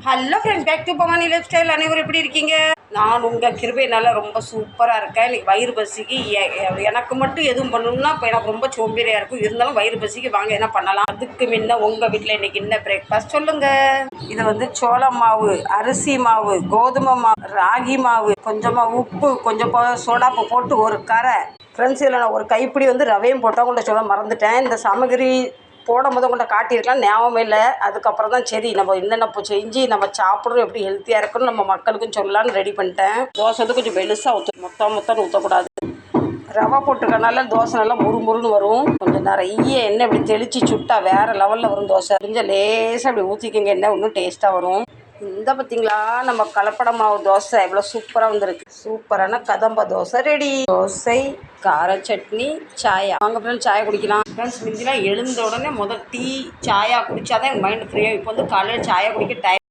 Hello friends, back to Bhavani lifestyle. அனைவரும் எப்படி இருக்கீங்க? நான் உங்கள் கிருபையினால ரொம்ப சூப்பராக இருக்கேன். இன்னைக்கு வயிறு பசிக்கு எனக்கு மட்டும் எதுவும் பண்ணணும்னா இப்போ எனக்கு ரொம்ப சோம்பேறியாக இருக்கும். இருந்தாலும் வயிறு பசிக்கு வாங்க என்ன பண்ணலாம். அதுக்கு முன்ன உங்கள் வீட்டில் இன்றைக்கி என்ன பிரேக்ஃபாஸ்ட் சொல்லுங்கள். இது சோள மாவு, அரிசி மாவு, கோதுமை மாவு, ராகி மாவு, கொஞ்சமாக உப்பு, கொஞ்சம் சோடாப்பு போட்டு ஒரு கரை. ஃப்ரெண்ட்ஸ், இதில் நான் ஒரு கைப்பிடி ரவையும் போட்டால் உங்கள்கிட்ட சொல்ல மறந்துட்டேன். இந்த சாமகிரி போடும் போது உங்கள்கிட்ட காட்டியிருக்கலாம், ஞாபகம் இல்லை. அதுக்கப்புறம் தான் சரி நம்ம என்னென்ன செஞ்சு நம்ம சாப்பிட்றோம், எப்படி ஹெல்த்தியாக இருக்குன்னு நம்ம மக்களுக்கும் சொல்லலான்னு ரெடி பண்ணிட்டேன். தோசை கொஞ்சம் மெலுசாக மொத்தம் ஊற்றக்கூடாது. ரவை போட்டுக்கனால தோசை நல்லா முறுமுறுன்னு வரும். கொஞ்சம் நிறைய எண்ணெய் இப்படி தெளித்து சுட்டா வேறு லெவலில் வரும் தோசை. கொஞ்சம் லேசாக அப்படி ஊற்றிக்கங்க, எண்ணெய் இன்னும் டேஸ்ட்டாக வரும். இந்த பார்த்தீங்களா, நம்ம கலப்பட மாவு தோசை எவ்வளோ சூப்பராக வந்திருக்கு. சூப்பரான கதம்ப தோசை ரெடி. தோசை, கார சட்னி, சாயா. வாங்க ஃப்ரெண்ட்ஸ், சாயா குடிக்கலாம். ஃப்ரெண்ட்ஸ், முந்திலாம் எழுந்த உடனே முதல் டீ சாயா குடித்தாதான் எங்கள் மைண்டு ஃப்ரீயாக. இப்போ காலையில் சாயா குடிக்க டைம்